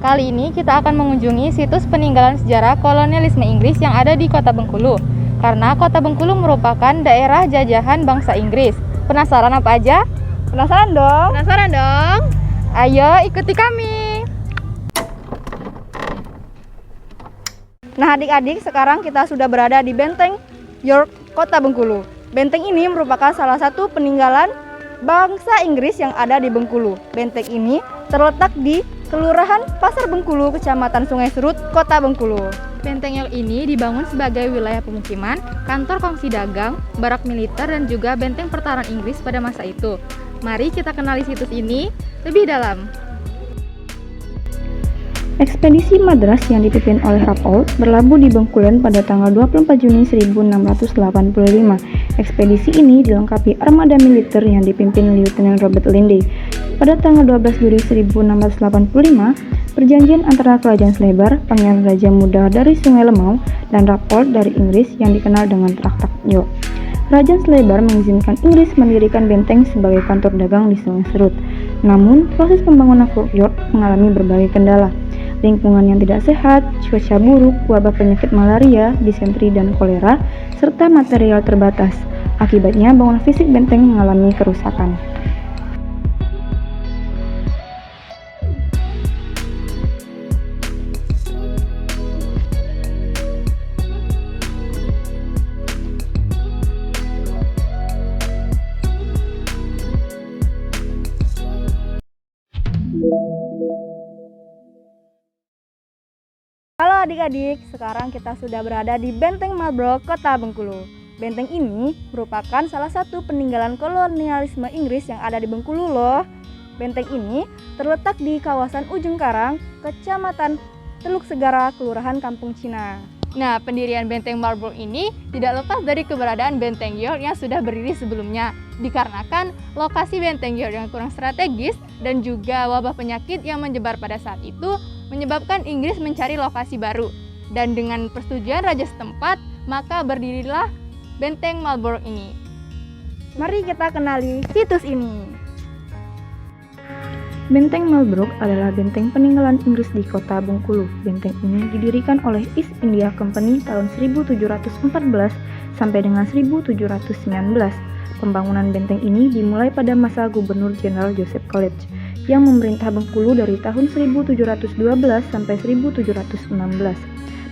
Kali ini kita akan mengunjungi situs peninggalan sejarah kolonialisme Inggris yang ada di Kota Bengkulu. Karena Kota Bengkulu merupakan daerah jajahan bangsa Inggris. Penasaran apa aja? Penasaran dong? Penasaran dong? Ayo ikuti kami. Nah adik-adik, sekarang kita sudah berada di Benteng York, Kota Bengkulu. Benteng ini merupakan salah satu peninggalan bangsa Inggris yang ada di Bengkulu. Benteng ini terletak di Kelurahan Pasar Bengkulu, Kecamatan Sungai Serut, Kota Bengkulu. Benteng York ini dibangun sebagai wilayah pemukiman, kantor kongsi dagang, barak militer, dan juga benteng pertahanan Inggris pada masa itu. Mari kita kenali situs ini lebih dalam. Ekspedisi Madras yang dipimpin oleh Rapoldt berlabuh di Bengkulen pada tanggal 24 Juni 1685. Ekspedisi ini dilengkapi armada militer yang dipimpin Lieutenant Robert Lindley. Pada tanggal 12 Juli 1685, perjanjian antara Kerajaan Slebar, Pangeran Raja Muda dari Sungai Lemau, dan Rapoldt dari Inggris yang dikenal dengan Traktat York. Kerajaan Slebar mengizinkan Inggris mendirikan benteng sebagai kantor dagang di Sungai Serut. Namun, proses pembangunan Fort York mengalami berbagai kendala. Lingkungan yang tidak sehat, cuaca buruk, wabah penyakit malaria, disentri dan kolera, serta material terbatas. Akibatnya, bangunan fisik benteng mengalami kerusakan. Halo adik-adik, sekarang kita sudah berada di Benteng Marlborough, Kota Bengkulu. Benteng ini merupakan salah satu peninggalan kolonialisme Inggris yang ada di Bengkulu loh. Benteng ini terletak di kawasan Ujung Karang, Kecamatan Teluk Segara, Kelurahan Kampung Cina. Nah, pendirian Benteng Marlborough ini tidak lepas dari keberadaan Benteng York yang sudah berdiri sebelumnya. Dikarenakan lokasi Benteng York yang kurang strategis dan juga wabah penyakit yang menyebar pada saat itu menyebabkan Inggris mencari lokasi baru. Dan dengan persetujuan raja setempat, maka berdirilah Benteng Marlborough ini. Mari kita kenali situs ini. Benteng Marlborough adalah benteng peninggalan Inggris di Kota Bengkulu. Benteng ini didirikan oleh East India Company tahun 1714 sampai dengan 1719. Pembangunan benteng ini dimulai pada masa Gubernur Jenderal Joseph College yang memerintah Bengkulu dari tahun 1712 sampai 1716.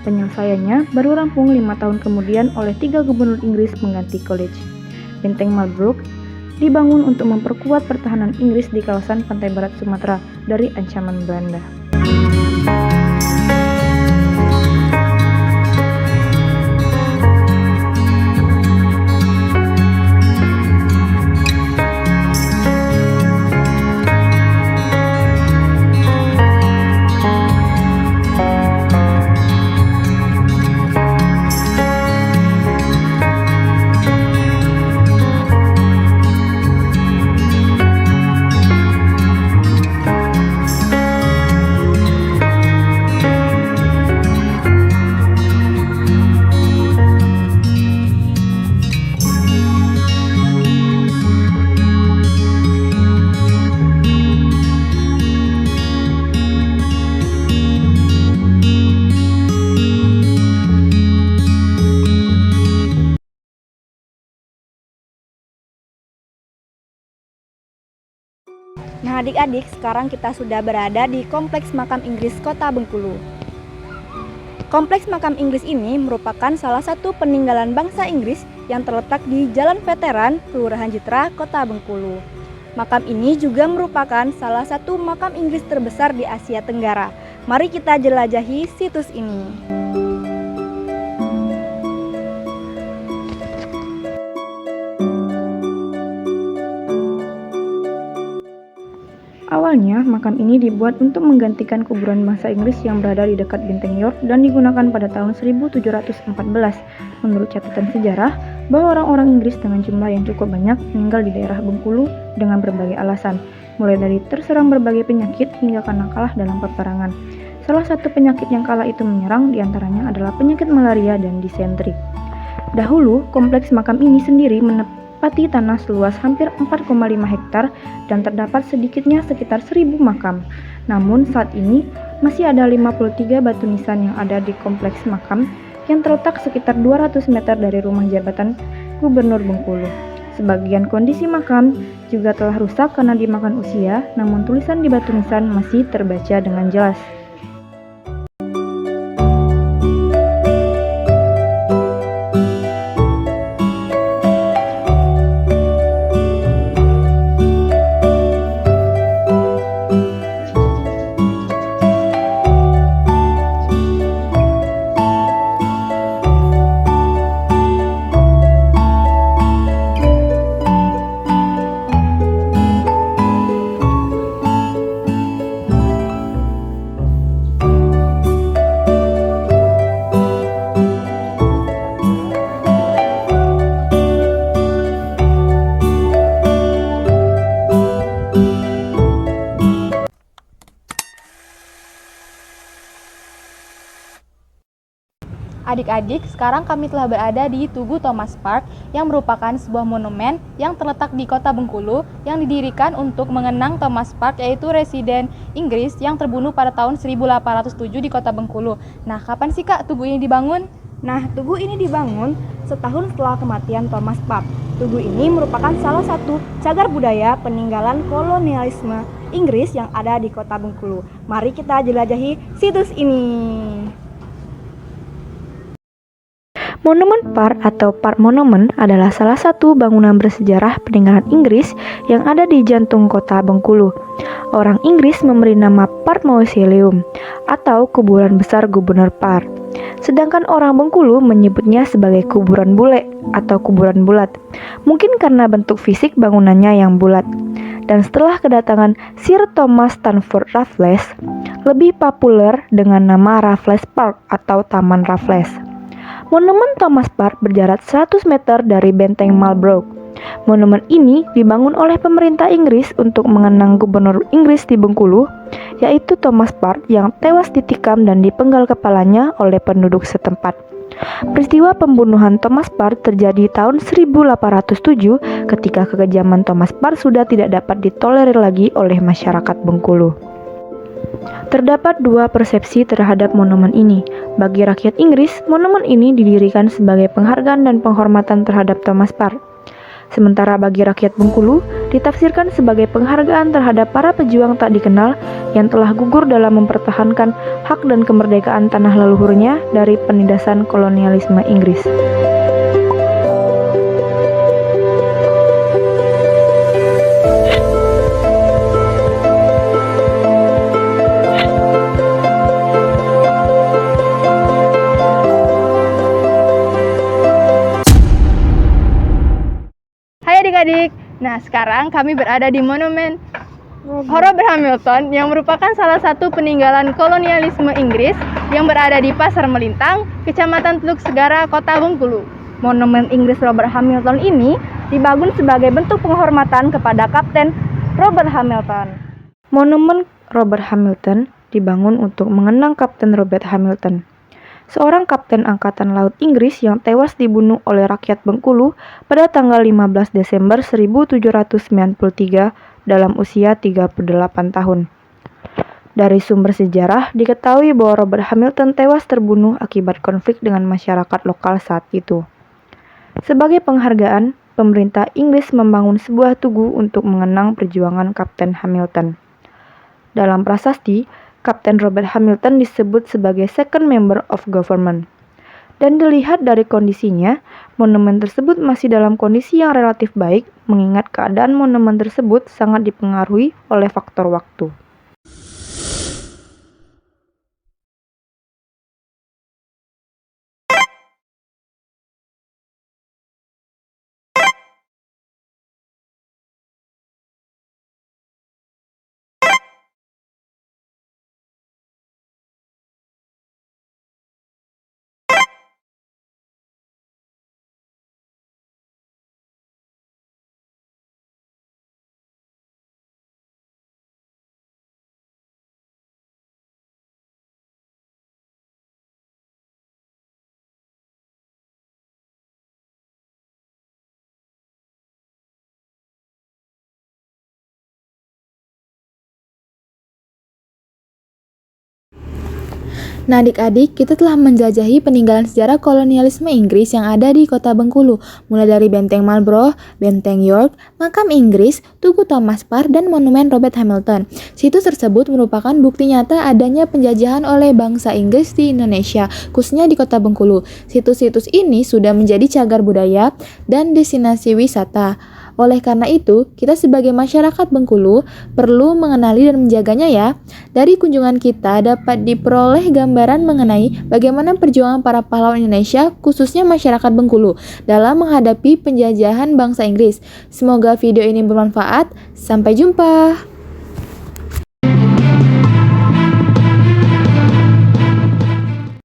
Penyelesaiannya baru rampung 5 tahun kemudian oleh 3 gubernur Inggris mengganti College. Benteng Marlborough dibangun untuk memperkuat pertahanan Inggris di kawasan pantai barat Sumatera dari ancaman Belanda. Nah adik-adik, sekarang kita sudah berada di Kompleks Makam Inggris Kota Bengkulu. Kompleks Makam Inggris ini merupakan salah satu peninggalan bangsa Inggris yang terletak di Jalan Veteran, Kelurahan Jitra, Kota Bengkulu. Makam ini juga merupakan salah satu makam Inggris terbesar di Asia Tenggara. Mari kita jelajahi situs ini. Awalnya, makam ini dibuat untuk menggantikan kuburan bangsa Inggris yang berada di dekat Benteng York dan digunakan pada tahun 1714. Menurut catatan sejarah, bahwa orang-orang Inggris dengan jumlah yang cukup banyak meninggal di daerah Bengkulu dengan berbagai alasan, mulai dari terserang berbagai penyakit hingga karena kalah dalam peperangan. Salah satu penyakit yang kala itu menyerang diantaranya adalah penyakit malaria dan disentri. Dahulu, kompleks makam ini sendiri menempati tanah seluas hampir 4,5 hektar dan terdapat sedikitnya sekitar 1.000 makam. Namun saat ini, masih ada 53 batu nisan yang ada di kompleks makam yang terletak sekitar 200 meter dari rumah jabatan Gubernur Bengkulu. Sebagian kondisi makam juga telah rusak karena dimakan usia, namun tulisan di batu nisan masih terbaca dengan jelas. Adik-adik, sekarang kami telah berada di Tugu Thomas Park yang merupakan sebuah monumen yang terletak di kota Bengkulu yang didirikan untuk mengenang Thomas Park, yaitu residen Inggris yang terbunuh pada tahun 1807 di kota Bengkulu. Nah, kapan sih Kak tugu ini dibangun? Nah, tugu ini dibangun setahun setelah kematian Thomas Park. Tugu ini merupakan salah satu cagar budaya peninggalan kolonialisme Inggris yang ada di kota Bengkulu. Mari kita jelajahi situs ini. Monument Park atau Park Monument adalah salah satu bangunan bersejarah peninggalan Inggris yang ada di jantung kota Bengkulu. Orang Inggris memberi nama Park Mausoleum atau kuburan besar Gubernur Park. Sedangkan orang Bengkulu menyebutnya sebagai kuburan bule atau kuburan bulat. Mungkin karena bentuk fisik bangunannya yang bulat. Dan setelah kedatangan Sir Thomas Stamford Raffles, lebih populer dengan nama Raffles Park atau Taman Raffles. Monumen Thomas Park berjarak 100 meter dari benteng Marlborough. Monumen ini dibangun oleh pemerintah Inggris untuk mengenang Gubernur Inggris di Bengkulu, yaitu Thomas Park yang tewas ditikam dan dipenggal kepalanya oleh penduduk setempat. Peristiwa pembunuhan Thomas Park terjadi tahun 1807 ketika kekejaman Thomas Park sudah tidak dapat ditolerir lagi oleh masyarakat Bengkulu. Terdapat dua persepsi terhadap monumen ini. Bagi rakyat Inggris, monumen ini didirikan sebagai penghargaan dan penghormatan terhadap Thomas Park. Sementara bagi rakyat Bengkulu, ditafsirkan sebagai penghargaan terhadap para pejuang tak dikenal yang telah gugur dalam mempertahankan hak dan kemerdekaan tanah leluhurnya dari penindasan kolonialisme Inggris. Adik-adik, nah sekarang kami berada di Monumen Robert Hamilton yang merupakan salah satu peninggalan kolonialisme Inggris yang berada di Pasar Melintang, Kecamatan Teluk Segara, Kota Bengkulu. Monumen Inggris Robert Hamilton ini dibangun sebagai bentuk penghormatan kepada Kapten Robert Hamilton. Monumen Robert Hamilton dibangun untuk mengenang Kapten Robert Hamilton, seorang kapten angkatan laut Inggris yang tewas dibunuh oleh rakyat Bengkulu pada tanggal 15 Desember 1793 dalam usia 38 tahun. Dari sumber sejarah diketahui bahwa Robert Hamilton tewas terbunuh akibat konflik dengan masyarakat lokal saat itu. Sebagai penghargaan, pemerintah Inggris membangun sebuah tugu untuk mengenang perjuangan Kapten Hamilton. Dalam prasasti, Kapten Robert Hamilton disebut sebagai second member of government. Dan dilihat dari kondisinya, monumen tersebut masih dalam kondisi yang relatif baik, mengingat keadaan monumen tersebut sangat dipengaruhi oleh faktor waktu. Nah adik-adik, kita telah menjajahi peninggalan sejarah kolonialisme Inggris yang ada di kota Bengkulu, mulai dari Benteng Marlborough, Benteng York, Makam Inggris, Tugu Thomas Park, dan Monumen Robert Hamilton. Situs tersebut merupakan bukti nyata adanya penjajahan oleh bangsa Inggris di Indonesia, khususnya di kota Bengkulu. Situs-situs ini sudah menjadi cagar budaya dan destinasi wisata. Oleh karena itu, kita sebagai masyarakat Bengkulu perlu mengenali dan menjaganya ya. Dari kunjungan kita dapat diperoleh gambaran mengenai bagaimana perjuangan para pahlawan Indonesia, khususnya masyarakat Bengkulu, dalam menghadapi penjajahan bangsa Inggris. Semoga video ini bermanfaat. Sampai jumpa.